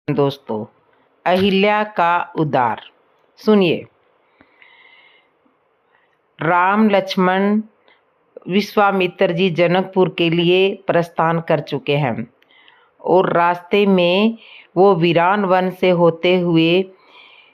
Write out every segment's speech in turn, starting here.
दोस्तों, अहिल्या का उद्धार सुनिए। राम लक्ष्मण विश्वामित्र जी जनकपुर के लिए प्रस्थान कर चुके हैं और रास्ते में वो वीरान वन से होते हुए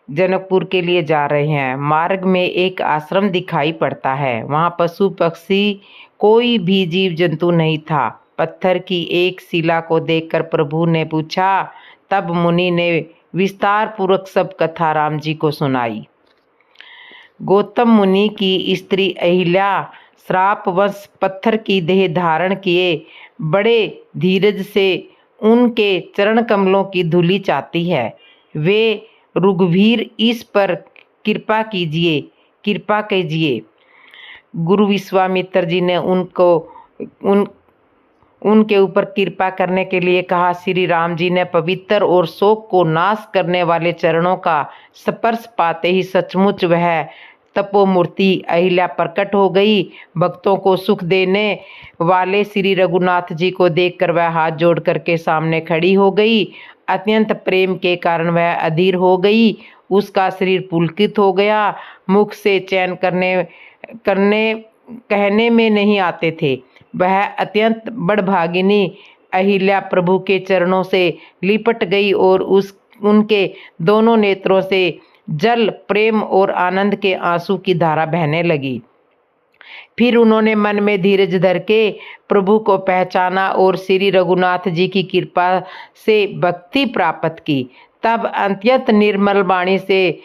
जनकपुर के लिए जा रहे हैं। मार्ग में एक आश्रम दिखाई पड़ता है। वहाँ पशु पक्षी कोई भी जीव जंतु नहीं था। पत्थर की एक शिला को देखकर प्रभु ने पूछा। तब मुनि ने विस्तार पूर्वक सब कथा राम जी को सुनाई। गौतम मुनि की स्त्री अहिल्या श्रापवश पत्थर की देह धारण किए बड़े धीरज से उनके चरण कमलों की धूलि चाहती है। वे रघुवीर इस पर कृपा कीजिए। गुरु विश्वामित्र जी ने उनके ऊपर कृपा करने के लिए कहा। श्री राम जी ने पवित्र और शोक को नाश करने वाले चरणों का स्पर्श पाते ही सचमुच वह तपोमूर्ति अहिल्या प्रकट हो गई। भक्तों को सुख देने वाले श्री रघुनाथ जी को देखकर वह हाथ जोड़कर के सामने खड़ी हो गई। अत्यंत प्रेम के कारण वह अधीर हो गई। उसका शरीर पुलकित हो गया। मुख से चैन कहने में नहीं आते थे। वह अत्यंत बड़भागिनी अहिल्या प्रभु के चरणों से लिपट गई और उनके दोनों नेत्रों से जल प्रेम और आनंद के आंसू की धारा बहने लगी। फिर उन्होंने मन में धीरज धर के प्रभु को पहचाना और श्री रघुनाथ जी की कृपा से भक्ति प्राप्त की। तब अत्यंत निर्मल वाणी से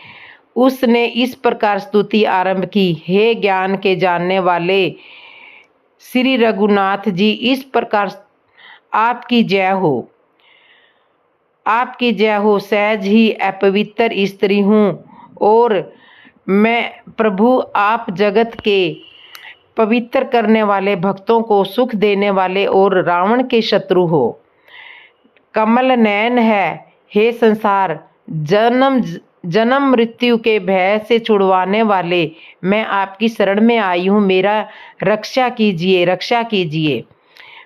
उसने इस प्रकार स्तुति आरंभ की। हे ज्ञान के जानने वाले श्री रघुनाथ जी, इस प्रकार आपकी जय हो, आपकी जय हो। सहज ही अपवित्र स्त्री हूँ और मैं प्रभु आप जगत के पवित्र करने वाले, भक्तों को सुख देने वाले और रावण के शत्रु हो। कमल नयन है। हे संसार जन्म मृत्यु के भय से छुड़वाने वाले, मैं आपकी शरण में आई हूँ। मेरा रक्षा कीजिए।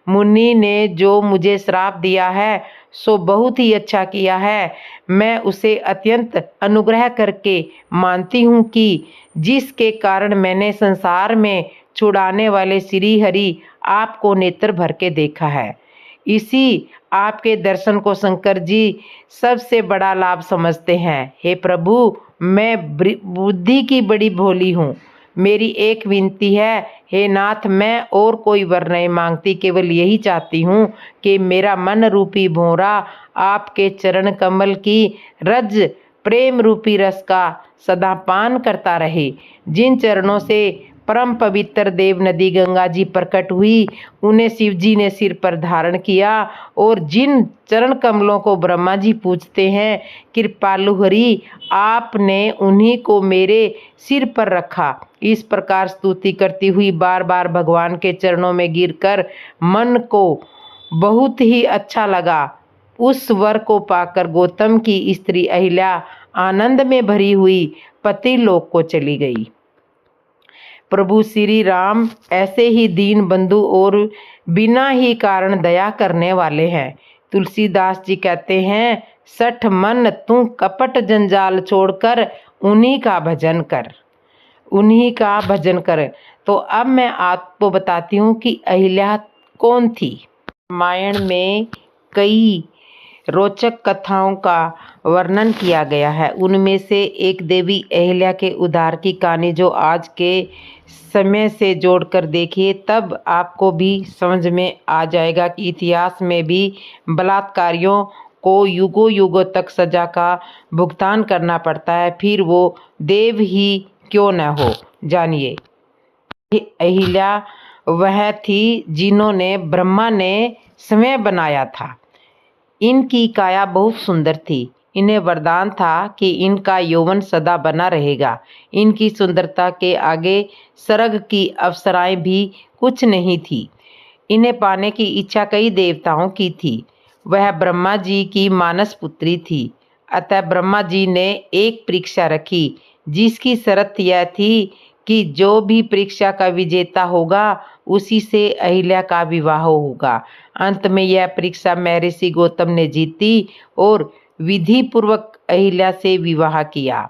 मुनि ने जो मुझे श्राप दिया है सो बहुत ही अच्छा किया है। मैं उसे अत्यंत अनुग्रह करके मानती हूँ कि जिसके कारण मैंने संसार में छुड़ाने वाले श्री हरि आपको नेत्र भर के देखा है। इसी आपके दर्शन को शंकर जी सबसे बड़ा लाभ समझते हैं। हे प्रभु, मैं बुद्धि की बड़ी भोली हूँ। मेरी एक विनती है। हे नाथ, मैं और कोई वर नहीं मांगती, केवल यही चाहती हूँ कि मेरा मन रूपी भौरा आपके चरण कमल की रज प्रेम रूपी रस का सदा पान करता रहे। जिन चरणों से परम पवित्र देव नदी गंगा जी प्रकट हुई, उन्हें शिव जी ने सिर पर धारण किया और जिन चरण कमलों को ब्रह्मा जी पूजते हैं, कृपालु हरि आपने उन्हीं को मेरे सिर पर रखा। इस प्रकार स्तुति करती हुई बार बार भगवान के चरणों में गिरकर मन को बहुत ही अच्छा लगा। उस वर को पाकर गौतम की स्त्री अहिल्या आनंद में भरी हुई पति लोक को चली गई। प्रभु श्री राम ऐसे ही दीन बंधु और बिना ही कारण दया करने वाले हैं। तुलसीदास जी कहते हैं, सठ मन तू कपट जंजाल छोड़कर उन्हीं का भजन कर। तो अब मैं आपको बताती हूँ कि अहिल्या कौन थी। रामायण में कई रोचक कथाओं का वर्णन किया गया है। उनमें से एक देवी अहिल्या के उद्धार की कहानी, जो आज के समय से जोड़कर देखिए तब आपको भी समझ में आ जाएगा कि इतिहास में भी बलात्कारियों को युगों युगों तक सजा का भुगतान करना पड़ता है, फिर वो देव ही क्यों न हो। जानिए, अहिल्या वह थी जिन्होंने ब्रह्मा ने स्वयं बनाया था। इनकी काया बहुत सुंदर थी। इन्हें वरदान था कि इनका यौवन सदा बना रहेगा। इनकी सुंदरता के आगे स्वर्ग की अप्सराएं भी कुछ नहीं थी। इन्हें पाने की इच्छा कई देवताओं की थी। वह ब्रह्मा जी की मानस पुत्री थी। अतः ब्रह्मा जी ने एक परीक्षा रखी, जिसकी शर्त यह थी कि जो भी परीक्षा का विजेता होगा उसी से अहिल्या का विवाह होगा। अंत में यह परीक्षा महर्षि गौतम ने जीती और विधि पूर्वक अहिल्या से विवाह किया।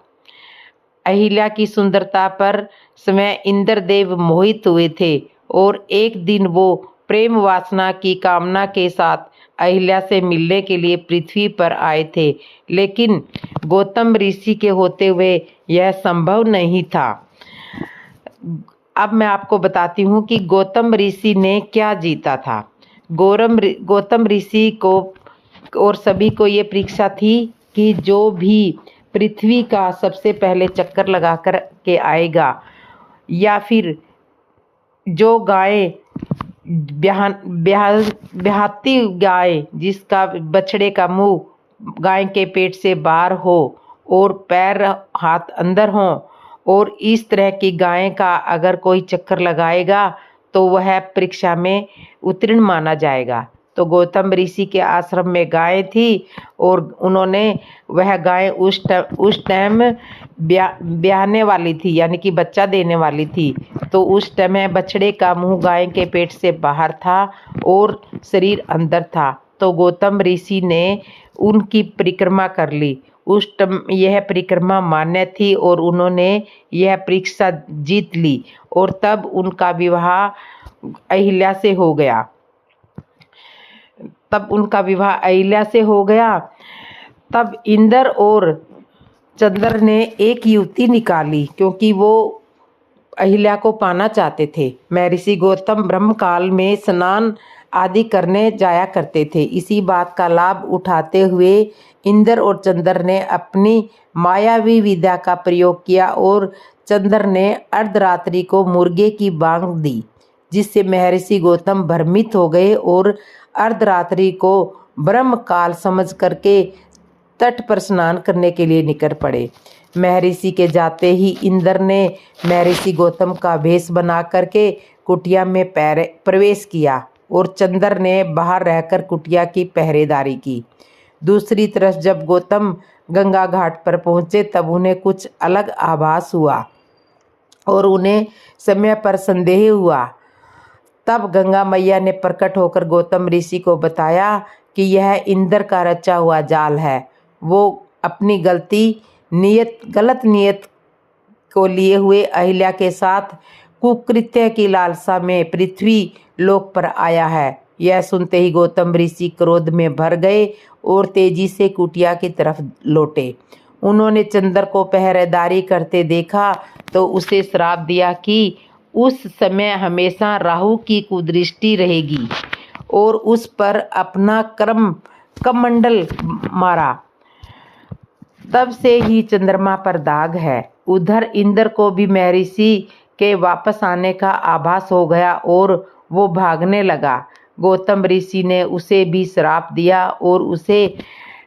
अहिल्या की सुंदरता पर स्वयं इंद्रदेव मोहित हुए थे और एक दिन वो प्रेम वासना की कामना के साथ अहिल्या से मिलने के लिए पृथ्वी पर आए थे, लेकिन गौतम ऋषि के होते हुए यह संभव नहीं था। अब मैं आपको बताती हूँ कि गौतम ऋषि ने क्या जीता था। गौतम ऋषि को और सभी को ये परीक्षा थी कि जो भी पृथ्वी का सबसे पहले चक्कर लगा कर के आएगा, या फिर जो गाय ब्याहती गाय जिसका बछड़े का मुंह गाय के पेट से बाहर हो और पैर हाथ अंदर हो, और इस तरह की गाय का अगर कोई चक्कर लगाएगा तो वह परीक्षा में उत्तीर्ण माना जाएगा। तो गौतम ऋषि के आश्रम में गाय थी और उन्होंने वह गाय उस टाइम ब्याहने वाली थी, यानी कि बच्चा देने वाली थी। तो उस टाइम बछड़े का मुंह गाय के पेट से बाहर था और शरीर अंदर था। तो गौतम ऋषि ने उनकी परिक्रमा कर ली। उस टाइम यह परिक्रमा मान्य थी और उन्होंने यह परीक्षा जीत ली और तब उनका विवाह अहिल्या से हो गया। तब इंद्र और चंद्र ने एक युवती निकाली, क्योंकि वो अहिल्या को पाना चाहते थे। महर्षि गौतम ब्रह्मकाल में स्नान आदि करने जाया करते थे। इसी बात का लाभ उठाते हुए इंद्र और चंद्र ने अपनी मायावी विद्या का प्रयोग किया और चंद्र ने अर्धरात्रि को मुर्गे की बांग दी, जिससे महर्षि गौतम भ्रमित हो गए और अर्धरात्रि को ब्रह्म काल समझ करके तट पर स्नान करने के लिए निकल पड़े। महर्षि के जाते ही इंद्र ने महर्षि गौतम का वेश बना करके कुटिया में प्रवेश किया और चंद्र ने बाहर रहकर कुटिया की पहरेदारी की। दूसरी तरफ जब गौतम गंगा घाट पर पहुंचे तब उन्हें कुछ अलग आभास हुआ और उन्हें समय पर संदेह हुआ। तब गंगा मैया ने प्रकट होकर गौतम ऋषि को बताया कि यह इंद्र का रचा हुआ जाल है। वो अपनी गलत नियत को लिए हुए अहिल्या के साथ कुकृत्य की लालसा में पृथ्वी लोक पर आया है। यह सुनते ही गौतम ऋषि क्रोध में भर गए और तेजी से कुटिया की तरफ लौटे। उन्होंने चंद्र को पहरेदारी करते देखा तो उसे श्राप दिया कि उस समय हमेशा राहु की कुदृष्टि रहेगी और उस पर अपना कमंडल मारा। तब से ही चंद्रमा पर दाग है। उधर इंद्र को भी महर्षि के वापस आने का आभास हो गया और वो भागने लगा। गौतम ऋषि ने उसे भी श्राप दिया और उसे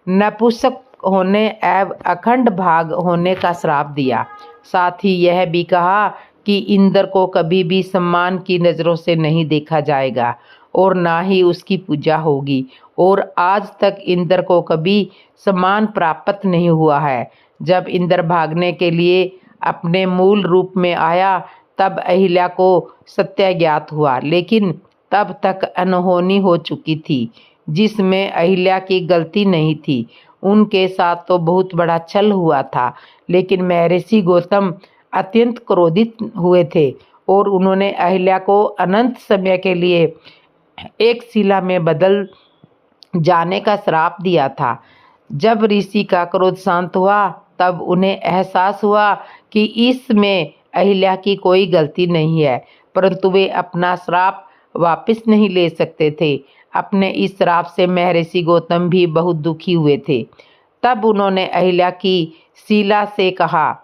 नपुंसक होने एवं अखंड भाग होने का श्राप दिया। साथ ही यह भी कहा कि इंद्र को कभी भी सम्मान की नज़रों से नहीं देखा जाएगा और ना ही उसकी पूजा होगी, और आज तक इंद्र को कभी सम्मान प्राप्त नहीं हुआ है। जब इंद्र भागने के लिए अपने मूल रूप में आया तब अहिल्या को सत्य ज्ञात हुआ, लेकिन तब तक अनहोनी हो चुकी थी जिसमें अहिल्या की गलती नहीं थी। उनके साथ तो बहुत बड़ा छल हुआ था, लेकिन महर्षि गौतम अत्यंत क्रोधित हुए थे और उन्होंने अहिल्या को अनंत समय के लिए एक शिला में बदल जाने का श्राप दिया था। जब ऋषि का क्रोध शांत हुआ तब उन्हें एहसास हुआ कि इसमें अहिल्या की कोई गलती नहीं है, परंतु वे अपना श्राप वापस नहीं ले सकते थे। अपने इस श्राप से महर्षि गौतम भी बहुत दुखी हुए थे। तब उन्होंने अहिल्या की शिला से कहा,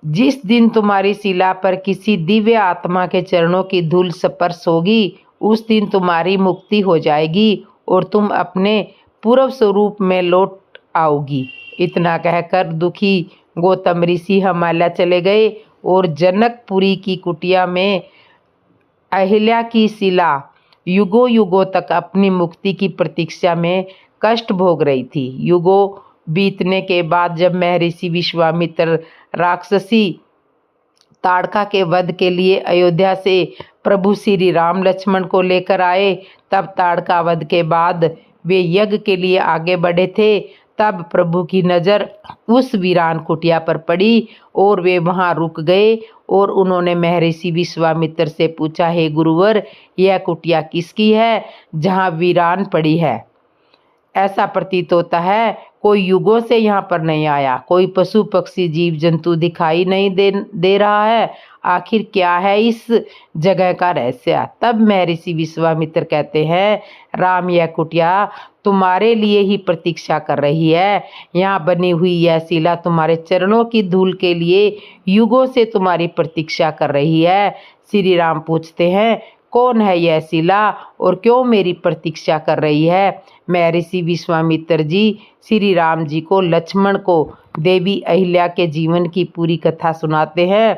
जिस दिन तुम्हारी शिला पर किसी दिव्य आत्मा के चरणों की धूल स्पर्श होगी उस दिन तुम्हारी मुक्ति हो जाएगी और तुम अपने पूर्व स्वरूप में लौट आओगी। इतना कहकर दुखी गौतम ऋषि हिमालय चले गए और जनकपुरी की कुटिया में अहिल्या की शिला युगों युगों तक अपनी मुक्ति की प्रतीक्षा में कष्ट भोग रही थी। युगों बीतने के बाद जब महर्षि विश्वामित्र राक्षसी ताड़का के वध के लिए अयोध्या से प्रभु श्री राम लक्ष्मण को लेकर आए, तब ताड़का वध के बाद वे यज्ञ के लिए आगे बढ़े थे। तब प्रभु की नज़र उस वीरान कुटिया पर पड़ी और वे वहां रुक गए और उन्होंने महर्षि विश्वामित्र से पूछा, हे गुरुवर, यह कुटिया किसकी है जहां वीरान पड़ी है? ऐसा प्रतीत होता है कोई युगों से यहाँ पर नहीं आया, कोई पशु पक्षी जीव जंतु दिखाई नहीं दे रहा है। आखिर क्या है इस जगह का रहस्य? तब महर्षि विश्वामित्र कहते हैं, राम, यह कुटिया तुम्हारे लिए ही प्रतीक्षा कर रही है। यहाँ बनी हुई यह शिला तुम्हारे चरणों की धूल के लिए युगों से तुम्हारी प्रतीक्षा कर रही है। श्री राम पूछते हैं, कौन है यह शिला और क्यों मेरी प्रतीक्षा कर रही है? महर्षि विश्वामित्र जी श्री राम जी को, लक्ष्मण को देवी अहिल्या के जीवन की पूरी कथा सुनाते हैं।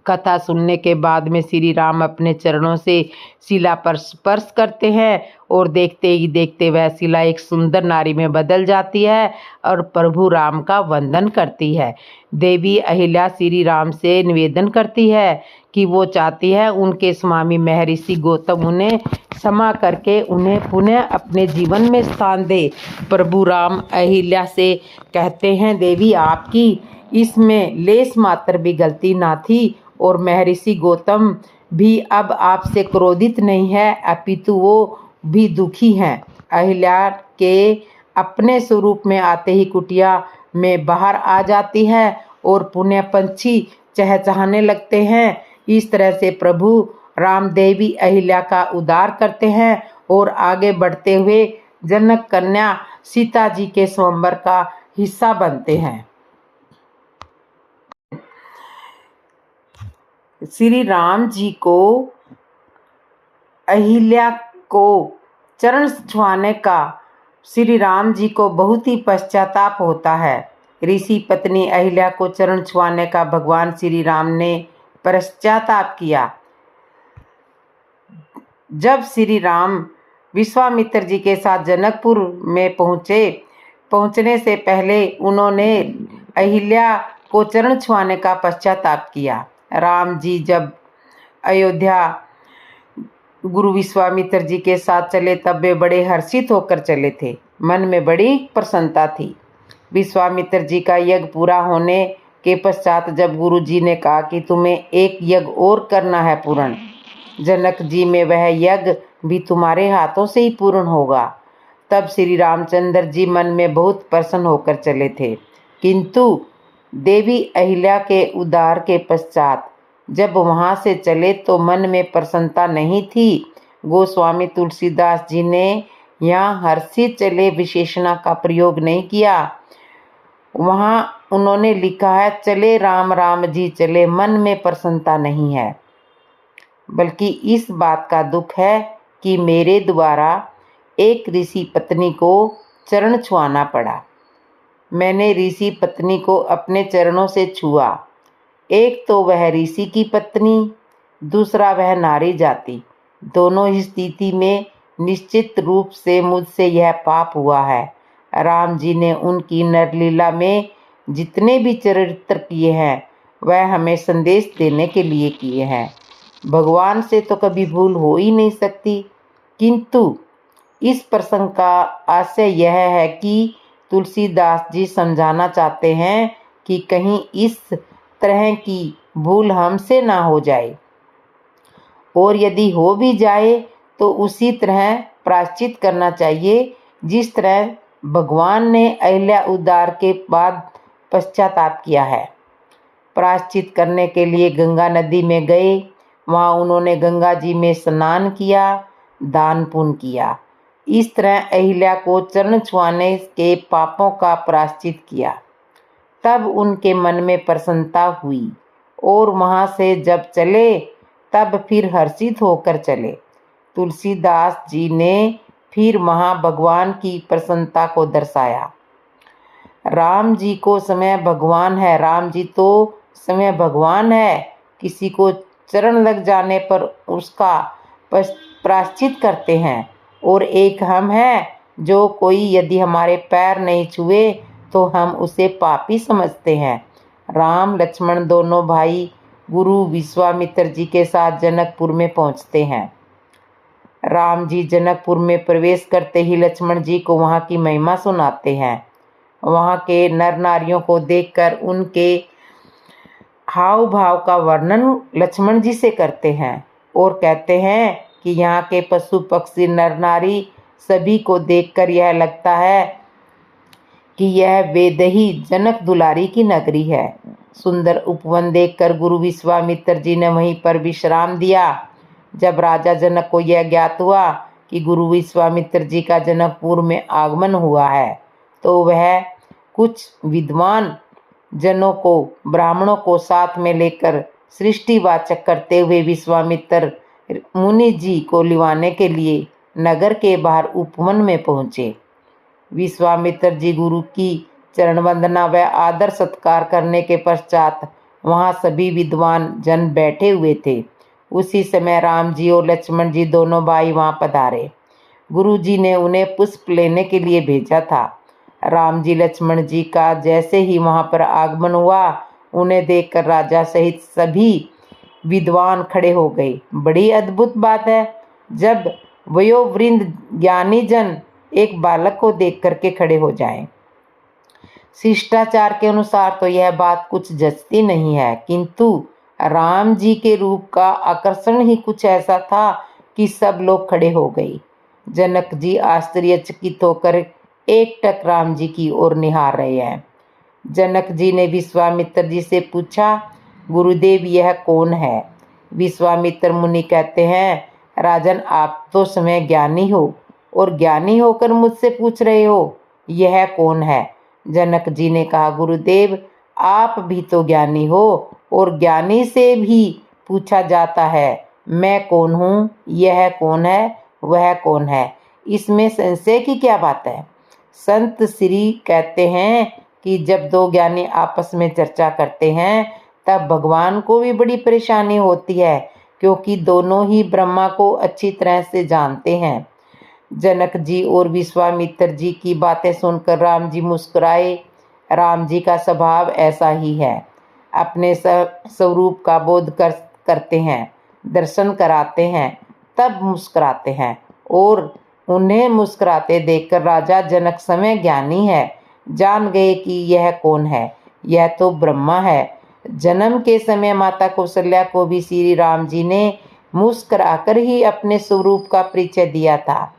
कथा सुनने के बाद में श्री राम अपने चरणों से शिला पर स्पर्श करते हैं और देखते ही देखते वह शिला एक सुंदर नारी में बदल जाती है और प्रभु राम का वंदन करती है। देवी अहिल्या श्री राम से निवेदन करती है कि वो चाहती है उनके स्वामी महर्षि गौतम उन्हें क्षमा करके उन्हें पुनः अपने जीवन में स्थान दे। प्रभु राम अहिल्या से कहते हैं, देवी, आपकी इसमें लेस मात्र भी गलती ना थी और महर्षि गौतम भी अब आपसे क्रोधित नहीं है, अपितु वो भी दुखी हैं। अहिल्या के अपने स्वरूप में आते ही कुटिया में बाहर आ जाती है और पुण्य पंछी चहचहाने लगते हैं। इस तरह से प्रभु राम देवी अहिल्या का उद्धार करते हैं और आगे बढ़ते हुए जनक कन्या सीता जी के स्वयंवर का हिस्सा बनते हैं। श्री राम जी को अहिल्या को चरण छुआने का श्री राम जी को बहुत ही पश्चाताप होता है। ऋषि पत्नी अहिल्या को चरण छुआने का भगवान श्री राम ने पश्चाताप किया। जब श्री राम विश्वामित्र जी के साथ जनकपुर में पहुंचने से पहले उन्होंने अहिल्या को चरण छुआने का पश्चाताप किया। राम जी जब अयोध्या गुरु विश्वामित्र जी के साथ चले तब वे बड़े हर्षित होकर चले थे। मन में बड़ी प्रसन्नता थी। विश्वामित्र जी का यज्ञ पूरा होने के पश्चात जब गुरु जी ने कहा कि तुम्हें एक यज्ञ और करना है पूर्ण, जनक जी में वह यज्ञ भी तुम्हारे हाथों से ही पूर्ण होगा, तब श्री रामचंद्र जी मन में बहुत प्रसन्न होकर चले थे। किंतु देवी अहिल्या के उद्धार के पश्चात जब वहाँ से चले तो मन में प्रसन्नता नहीं थी। गोस्वामी तुलसीदास जी ने यहाँ हर्षित चले विशेषणा का प्रयोग नहीं किया। वहाँ उन्होंने लिखा है, चले राम राम जी चले, मन में प्रसन्नता नहीं है, बल्कि इस बात का दुख है कि मेरे द्वारा एक ऋषि पत्नी को चरण छुआना पड़ा। मैंने ऋषि पत्नी को अपने चरणों से छुआ। एक तो वह ऋषि की पत्नी, दूसरा वह नारी जाति। दोनों ही स्थिति में निश्चित रूप से मुझसे यह पाप हुआ है। राम जी ने उनकी नरलीला में जितने भी चरित्र किए हैं वह हमें संदेश देने के लिए किए हैं। भगवान से तो कभी भूल हो ही नहीं सकती। किंतु इस प्रसंग का आशय यह है कि तुलसीदास जी समझाना चाहते हैं कि कहीं इस तरह की भूल हमसे ना हो जाए, और यदि हो भी जाए तो उसी तरह प्रायश्चित करना चाहिए जिस तरह भगवान ने अहिल्या उद्धार के बाद पश्चाताप किया है। प्रायश्चित करने के लिए गंगा नदी में गए, वहाँ उन्होंने गंगा जी में स्नान किया, दान पुण्य किया। इस तरह अहिल्या को चरण छुआने के पापों का प्रायश्चित किया। तब उनके मन में प्रसन्नता हुई और वहाँ से जब चले तब फिर हर्षित होकर चले। तुलसीदास जी ने फिर वहाँ भगवान की प्रसन्नता को दर्शाया। राम जी को समय भगवान है, राम जी तो समय भगवान है। किसी को चरण लग जाने पर उसका प्रायश्चित करते हैं, और एक हम हैं जो कोई यदि हमारे पैर नहीं छुए तो हम उसे पापी समझते हैं। राम लक्ष्मण दोनों भाई गुरु विश्वामित्र जी के साथ जनकपुर में पहुंचते हैं। राम जी जनकपुर में प्रवेश करते ही लक्ष्मण जी को वहाँ की महिमा सुनाते हैं। वहाँ के नर नारियों को देखकर उनके हाव भाव का वर्णन लक्ष्मण जी से करते हैं और कहते हैं कि यहाँ के पशु पक्षी नर नारी सभी को देखकर यह लगता है कि यह वेदही जनक दुलारी की नगरी है। सुंदर उपवन देखकर गुरु विश्वामित्र जी ने वहीं पर विश्राम दिया। जब राजा जनक को यह ज्ञात हुआ कि गुरु विश्वामित्र जी का जनकपुर में आगमन हुआ है, तो वह कुछ विद्वान जनों को, ब्राह्मणों को साथ में लेकर सृष्टिवाचक करते हुए विश्वामित्र मुनि जी को लिवाने के लिए नगर के बाहर उपवन में पहुँचे। विश्वामित्र जी गुरु की चरण वंदना व आदर सत्कार करने के पश्चात वहाँ सभी विद्वान जन बैठे हुए थे। उसी समय राम जी और लक्ष्मण जी दोनों भाई वहाँ पधारे। गुरु जी ने उन्हें पुष्प लेने के लिए भेजा था। राम जी लक्ष्मण जी का जैसे ही वहाँ पर आगमन हुआ, उन्हें देखकर राजा सहित सभी विद्वान खड़े हो गए। बड़ी अद्भुत बात है जब वयोवृंद ज्ञानी जन एक बालक को देख करके खड़े हो जाएं। शिष्टाचार के अनुसार तो यह बात कुछ जचती नहीं है, किंतु राम जी के रूप का आकर्षण ही कुछ ऐसा था कि सब लोग खड़े हो गए। जनक जी आश्चर्यचकित होकर एकटक राम जी की ओर निहार रहे हैं। जनक जी ने विश्वामित्र जी से पूछा, गुरुदेव यह कौन है? विश्वामित्र मुनि कहते हैं, राजन आप तो समय ज्ञानी हो और ज्ञानी होकर मुझसे पूछ रहे हो यह कौन है? जनक जी ने कहा, गुरुदेव आप भी तो ज्ञानी हो और ज्ञानी से भी पूछा जाता है मैं कौन हूँ, यह कौन है, वह कौन है, इसमें संशय की क्या बात है? संत श्री कहते हैं कि जब दो ज्ञानी आपस में चर्चा करते हैं तब भगवान को भी बड़ी परेशानी होती है, क्योंकि दोनों ही ब्रह्मा को अच्छी तरह से जानते हैं। जनक जी और विश्वामित्र जी की बातें सुनकर राम जी मुस्कुराए। राम जी का स्वभाव ऐसा ही है, अपने स्वरूप का बोध करते हैं, दर्शन कराते हैं, तब मुस्कुराते हैं। और उन्हें मुस्कुराते देखकर राजा जनक समय ज्ञानी है, जान गए कि यह कौन है, यह तो ब्रह्मा है। जन्म के समय माता कौशल्या को भी श्री राम जी ने मुस्कुराकर ही अपने स्वरूप का परिचय दिया था।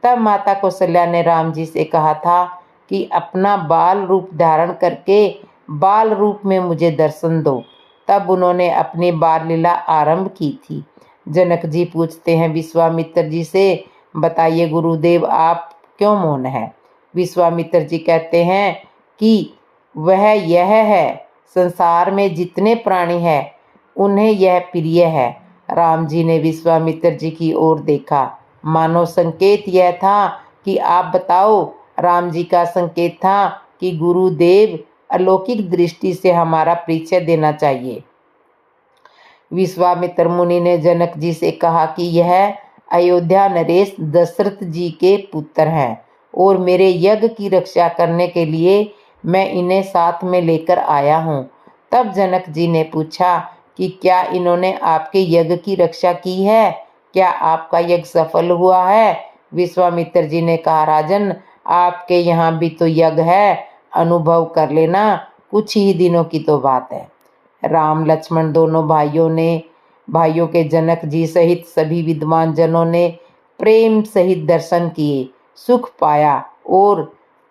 तब माता कौशल्या ने राम जी से कहा था कि अपना बाल रूप धारण करके बाल रूप में मुझे दर्शन दो। तब उन्होंने अपनी बाल लीला आरंभ की थी। जनक जी पूछते हैं विश्वामित्र जी से, बताइए गुरुदेव आप क्यों मौन है? विश्वामित्र जी कहते हैं कि वह यह है, संसार में जितने प्राणी हैं उन्हें यह प्रिय है। राम जी ने विश्वामित्र जी की ओर देखा, मानो संकेत यह था कि आप बताओ। राम जी का संकेत था कि गुरुदेव अलौकिक दृष्टि से हमारा परिचय देना चाहिए। विश्वामित्र मुनि ने जनक जी से कहा कि यह अयोध्या नरेश दशरथ जी के पुत्र हैं और मेरे यज्ञ की रक्षा करने के लिए मैं इन्हें साथ में लेकर आया हूँ। तब जनक जी ने पूछा कि क्या इन्होंने आपके यज्ञ की रक्षा की है? क्या आपका यज्ञ सफल हुआ है? विश्वामित्र जी ने कहा, राजन आपके यहाँ भी तो यज्ञ है, अनुभव कर लेना, कुछ ही दिनों की तो बात है। राम लक्ष्मण दोनों भाइयों के जनक जी सहित सभी विद्वान जनों ने प्रेम सहित दर्शन किए, सुख पाया और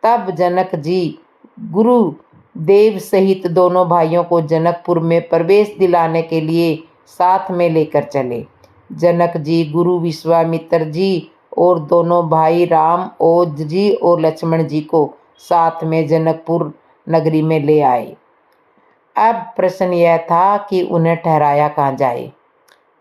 तब जनक जी गुरु देव सहित दोनों भाइयों को जनकपुर में प्रवेश दिलाने के लिए साथ में लेकर चले। जनक जी गुरु विश्वामित्र जी और दोनों भाई राम ओज जी और लक्ष्मण जी को साथ में जनकपुर नगरी में ले आए। अब प्रश्न यह था कि उन्हें ठहराया कहाँ जाए।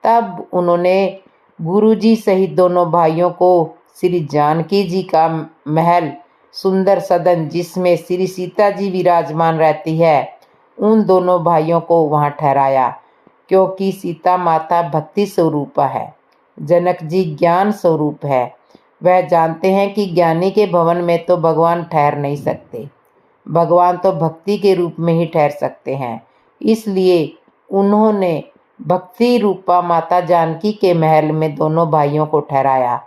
तब उन्होंने गुरुजी सहित दोनों भाइयों को श्री जानकी जी का महल, सुंदर सदन जिसमें श्री सीता जी विराजमान रहती है, उन दोनों भाइयों को वहाँ ठहराया, क्योंकि सीता माता भक्ति स्वरूप है, जनक जी ज्ञान स्वरूप है। वह जानते हैं कि ज्ञानी के भवन में तो भगवान ठहर नहीं सकते, भगवान तो भक्ति के रूप में ही ठहर सकते हैं। इसलिए उन्होंने भक्ति रूपा माता जानकी के महल में दोनों भाइयों को ठहराया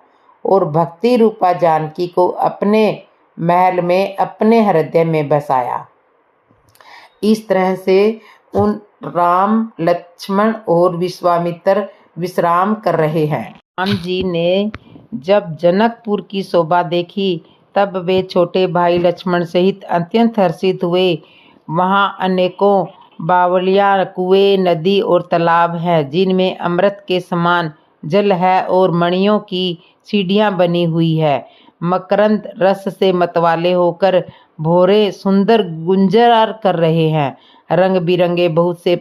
और भक्ति रूपा जानकी को अपने महल में अपने हृदय में बसाया। इस तरह से उन राम, लक्ष्मण और विश्वामित्र विश्राम कर रहे हैं। राम जी ने जब जनकपुर की शोभा देखी तब वे छोटे भाई लक्ष्मण सहित अत्यंत हर्षित हुए। वहाँ अनेकों बावड़ियाँ, कुएं, नदी और तालाब हैं जिनमें अमृत के समान जल है और मणियों की सीढ़ियाँ बनी हुई है। मकरंद रस से मतवाले होकर भौरे सुंदर गुंजर कर रहे हैं। रंग बिरंगे बहुत से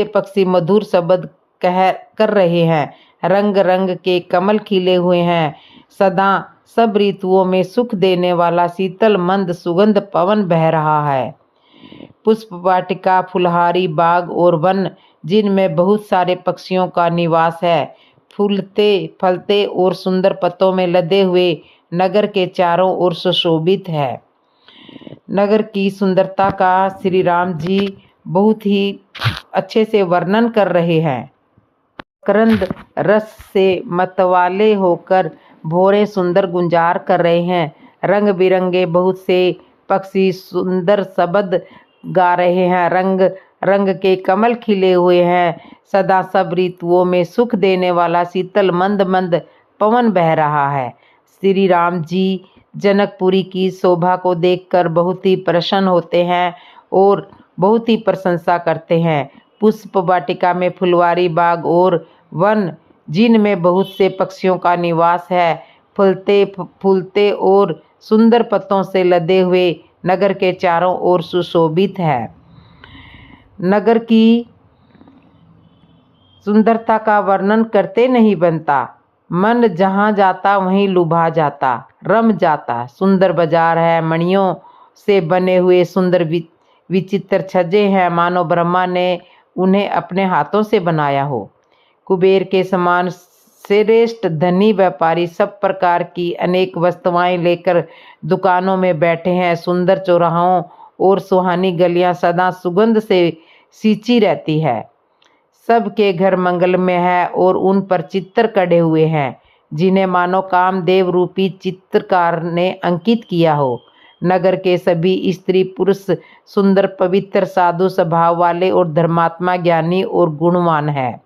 पक्षी मधुर शब्द कर रहे हैं। रंग रंग के कमल खिले हुए हैं। सदा सब ऋतुओं में सुख देने वाला शीतल मंद सुगंध पवन बह रहा है। पुष्प वाटिका, फुलहारी बाग और वन जिनमें बहुत सारे पक्षियों का निवास है, फूलते फलते और सुंदर पत्तों में लदे हुए नगर के चारों ओर सुशोभित है। नगर की सुंदरता का श्री राम जी बहुत ही अच्छे से वर्णन कर रहे हैं। मकरंद रस से मतवाले होकर भौरे सुंदर गुंजार कर रहे हैं। रंग बिरंगे बहुत से पक्षी सुंदर शब्द गा रहे हैं। रंग रंग के कमल खिले हुए हैं। सदा सब ऋतुओं में सुख देने वाला शीतल मंद मंद पवन बह रहा है। श्री राम जी जनकपुरी की शोभा को देखकर बहुत ही प्रसन्न होते हैं और बहुत ही प्रशंसा करते हैं। पुष्प वाटिका में फुलवारी बाग और वन जिनमें बहुत से पक्षियों का निवास है, फलते फूलते और सुंदर पत्तों से लदे हुए नगर के चारों ओर सुशोभित है। नगर की सुंदरता का वर्णन करते नहीं बनता। मन जहाँ जाता वहीं लुभा जाता, रम जाता। सुंदर बाजार है, मणियों से बने हुए सुंदर विचित्र छज्जे हैं, मानो ब्रह्मा ने उन्हें अपने हाथों से बनाया हो। कुबेर के समान श्रेष्ठ धनी व्यापारी सब प्रकार की अनेक वस्तुएं लेकर दुकानों में बैठे हैं। सुंदर चौराहों और सुहानी गलियां सदा सुगंध से सींची रहती है। सबके घर मंगलमय है और उन पर चित्र कढ़े हुए हैं जिन्हें मानो कामदेव रूपी चित्रकार ने अंकित किया हो। नगर के सभी स्त्री पुरुष सुंदर, पवित्र, साधु स्वभाव वाले और धर्मात्मा, ज्ञानी और गुणवान है।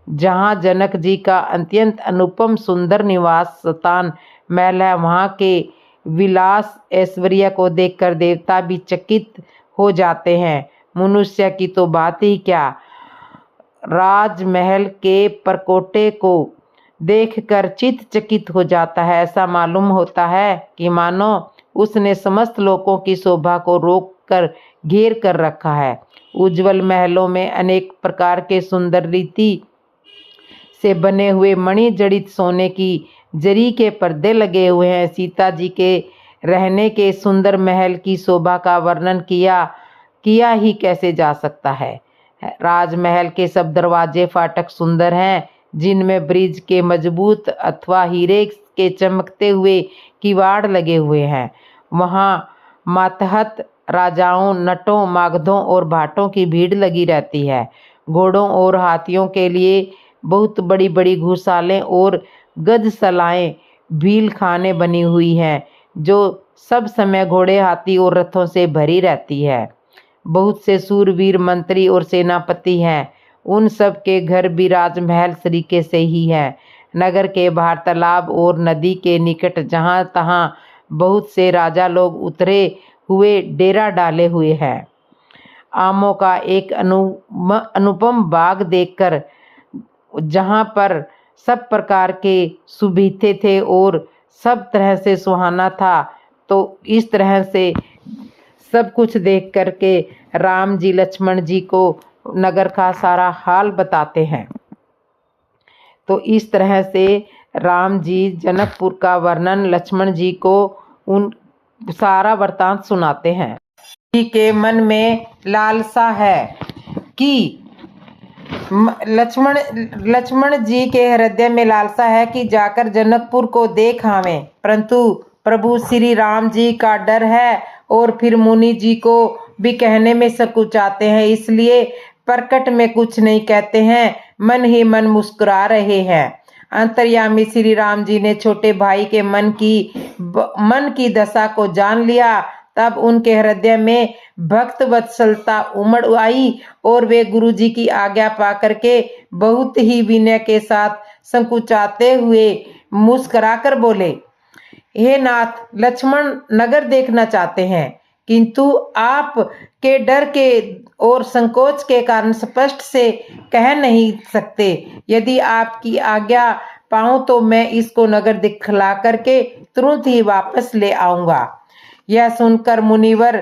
जहाँ जनक जी का अत्यंत अनुपम सुंदर निवास स्थान महल है, वहाँ के विलास ऐश्वर्य को देखकर देवता भी चकित हो जाते हैं। मनुष्य की तो बात ही क्या, राजमहल के परकोटे को देखकर चित्त चकित हो जाता है। ऐसा मालूम होता है कि मानो उसने समस्त लोगों की शोभा को रोक कर घेर कर रखा है। उज्जवल महलों में अनेक प्रकार के सुंदर रीति से बने हुए मणि जड़ित सोने की जरी के पर्दे लगे हुए हैं। सीता जी के रहने के सुंदर महल की शोभा का वर्णन किया ही कैसे जा सकता है। राजमहल के सब दरवाजे फाटक सुंदर हैं, जिनमें ब्रिज के मजबूत अथवा हीरे के चमकते हुए किवाड़ लगे हुए हैं। वहाँ मातहत राजाओं, नटों, मागधों और भाटों की भीड़ लगी रहती है। घोड़ों और हाथियों के लिए बहुत बड़ी बड़ी घुड़सालें और गजसलाएं, भील खाने बनी हुई हैं, जो सब समय घोड़े, हाथी और रथों से भरी रहती है। बहुत से सूरवीर मंत्री और सेनापति हैं। उन सब के घर भी राजमहल तरीके से ही है। नगर के बाहर तालाब और नदी के निकट जहाँ तहाँ बहुत से राजा लोग उतरे हुए डेरा डाले हुए हैं। आमों का एक अनुपम बाग देखकर, जहाँ पर सब प्रकार के सुबीते थे और सब तरह से सुहाना था, तो इस तरह से सब कुछ देख करके राम जी लक्ष्मण जी को नगर का सारा हाल बताते हैं। तो इस तरह से राम जी जनकपुर का वर्णन लक्ष्मण जी को उन सारा वृतांत सुनाते हैं। जी के मन में लालसा है कि लक्ष्मण जी के हृदय में लालसा है कि जाकर जनकपुर को देख आवें, परंतु प्रभु श्री राम जी का डर है और फिर मुनि जी को भी कहने में संकुचाते हैं, इसलिए प्रकट में कुछ नहीं कहते हैं, मन ही मन मुस्कुरा रहे हैं। अंतर्यामी श्री राम जी ने छोटे भाई के मन की दशा को जान लिया। तब उनके हृदय में भक्त वत्सलता उमड़ आई और वे गुरु जी की आज्ञा पा करके बहुत ही विनय के साथ संकुचाते हुए मुस्कुराकर बोले, हे नाथ, लक्ष्मण नगर देखना चाहते हैं, किंतु आप के डर के और संकोच के कारण स्पष्ट से कह नहीं सकते। यदि आपकी आज्ञा पाऊं तो मैं इसको नगर दिखला करके तुरंत ही वापस ले आऊंगा। यह सुनकर मुनिवर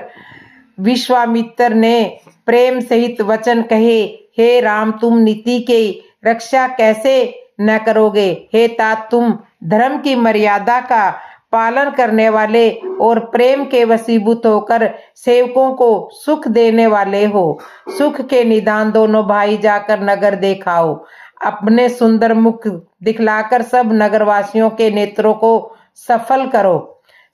विश्वामित्र ने प्रेम सहित वचन कहे, हे राम, तुम नीति की रक्षा कैसे न करोगे? हे तात, तुम धर्म की मर्यादा का पालन करने वाले और प्रेम के वशीभूत होकर सेवकों को सुख देने वाले हो। सुख के निदान दोनों भाई जाकर नगर देखाओ। अपने सुंदर मुख दिखलाकर सब नगरवासियों के नेत्रों को सफल करो।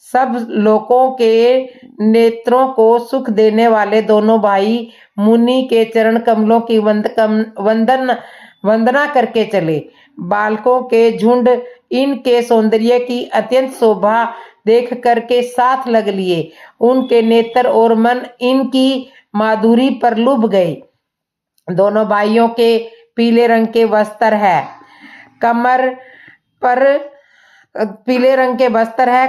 सब लोगों के नेत्रों को सुख देने वाले दोनों भाई मुनि के चरण कमलों की वंदना करके चले। बालकों के झुंड इनके सौंदर्य की अत्यंत शोभा देख करके साथ लग लिए। उनके नेत्र और मन इनकी माधुरी पर लुभ गए। दोनों भाइयों के पीले रंग के वस्त्र है,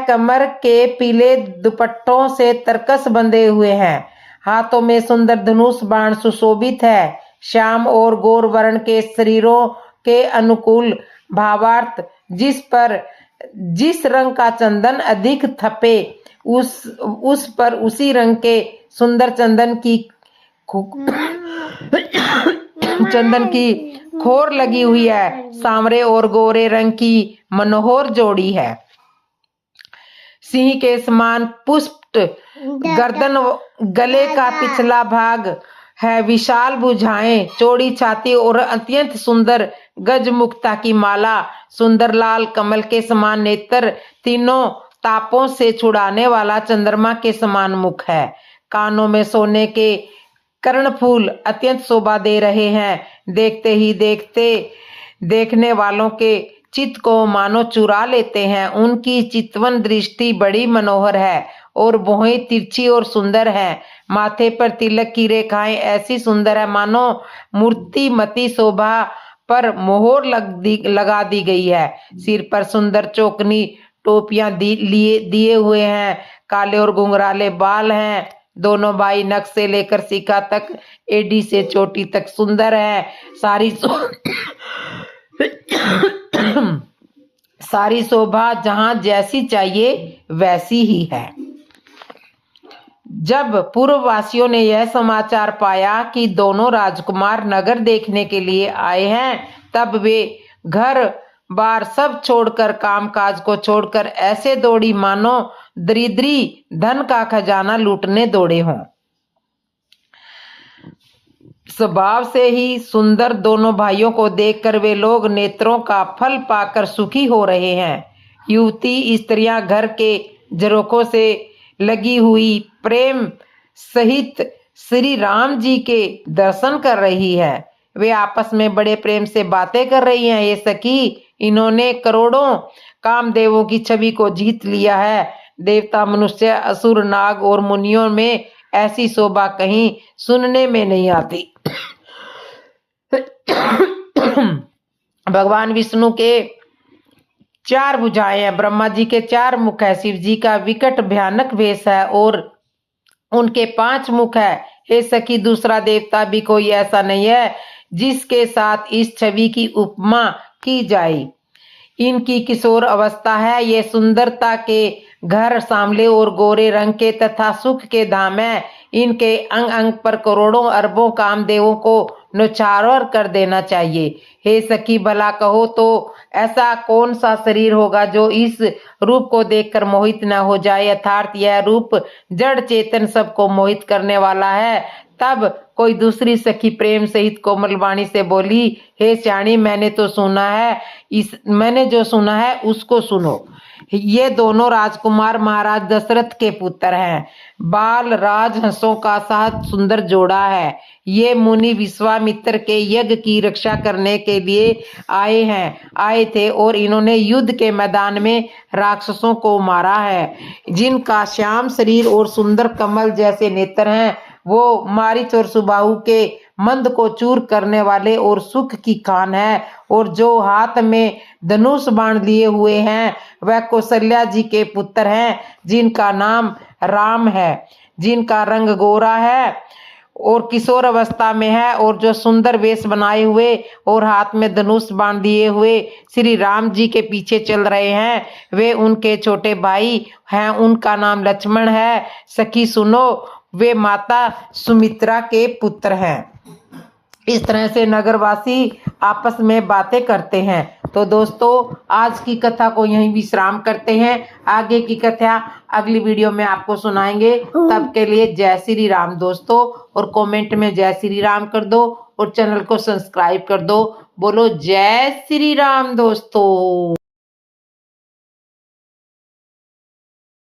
कमर के पीले दुपट्टों से तरकस बंधे हुए हैं। हाथों में सुंदर धनुष बाण सुशोभित है। श्याम और गौर वर्ण के शरीरों के अनुकूल भावार्थ जिस रंग का चंदन अधिक थपे उस पर उसी रंग के सुंदर चंदन की खोर लगी हुई है। सांवरे और गोरे रंग की मनोहर जोड़ी है। सिंह के समान पुष्ट गर्दन, गले का पिछला भाग है, विशाल भुजाएं, चौड़ी छाती और अत्यंत सुंदर गजमुखता की माला, सुंदर लाल कमल के समान नेत्र, तीनों तापों से छुड़ाने वाला चंद्रमा के समान मुख है। कानों में सोने के कर्णफूल अत्यंत शोभा दे रहे हैं। देखते ही देखने वालों के चित्त को मानो चुरा लेते हैं। उनकी चितवन दृष्टि बड़ी मनोहर है और भौहें तिरछी और सुंदर है। माथे पर तिलक की रेखाएं ऐसी सुंदर है मानो मूर्तिमती शोभा पर मोहर लगा दी गई है। सिर पर सुंदर चौकनी टोपियां दिए हुए हैं। काले और घुंघराले बाल हैं। दोनों भाई नख से लेकर शिखा तक, एडी से चोटी तक सुंदर है। सारी शोभा जहां जैसी चाहिए वैसी ही है। जब पूर्ववासियों ने यह समाचार पाया कि दोनों राजकुमार नगर देखने के लिए आए हैं, तब वे घर बार सब छोड़कर, कामकाज को छोड़कर ऐसे दौड़ी मानो दरिद्री धन का खजाना लूटने दौड़े हों। स्वभाव से ही सुंदर दोनों भाइयों को देखकर वे लोग नेत्रों का फल पाकर सुखी हो रहे हैं। युवती स्त्रियां घर के झरोखों से लगी हुई प्रेम सहित श्री राम जी के दर्शन कर रही है। वे आपस में बड़े प्रेम से बातें कर रही हैं। ये सखी, इन्होंने करोड़ों कामदेवों की छवि को जीत लिया है। देवता, मनुष्य, असुर, नाग और मुनियों में ऐसी शोभा कहीं सुनने में नहीं आती। भगवान विष्णु के 4 भुजाएं हैं, ब्रह्मा जी के 4 मुख है, शिव जी का विकट भयानक वेश है और उनके 5 मुख है। हे सखी, दूसरा देवता भी कोई ऐसा नहीं है जिसके साथ इस छवि की उपमा की जाए। इनकी किशोर अवस्था है। ये सुंदरता के घर सांवले और गोरे रंग के तथा सुख के धाम है। इनके अंग अंग पर करोड़ों अरबों कामदेवों को न्योछावर कर देना चाहिए। हे सखी, भला कहो तो ऐसा कौन सा शरीर होगा जो इस रूप को देखकर मोहित न हो जाए। अर्थात यह रूप जड़ चेतन सबको मोहित करने वाला है। तब कोई दूसरी सखी प्रेम सहित कोमल वाणी से बोली, हे श्याणी, मैंने जो सुना है उसको सुनो। ये दोनों राजकुमार महाराज दशरथ के पुत्र हैं। बाल राजहंसों का साथ सुंदर जोड़ा है। ये मुनि विश्वामित्र के यज्ञ की रक्षा करने के लिए आए थे और इन्होंने युद्ध के मैदान में राक्षसों को मारा है। जिनका श्याम शरीर और सुंदर कमल जैसे नेत्र हैं, वो मारीच और सुबाहु के मंद को चूर करने वाले और सुख की खान है। और जो हाथ में धनुष बाण लिए हुए हैं, वह कौशल्या जी के पुत्र हैं, जिनका नाम राम है, जिनका रंग गोरा है और किशोर अवस्था में है, और जो सुंदर वेश बनाए हुए और हाथ में धनुष बाण दिए हुए श्री राम जी के पीछे चल रहे हैं, वे उनके छोटे भाई हैं। उनका नाम लक्ष्मण है। सखी सुनो, वे माता सुमित्रा के पुत्र हैं। इस तरह से नगरवासी आपस में बातें करते हैं। तो दोस्तों, आज की कथा को यहीं विश्राम करते हैं। आगे की कथा अगली वीडियो में आपको सुनाएंगे। तब के लिए जय श्री राम दोस्तों, और कमेंट में जय श्री राम कर दो और चैनल को सब्सक्राइब कर दो। बोलो जय श्री राम दोस्तों।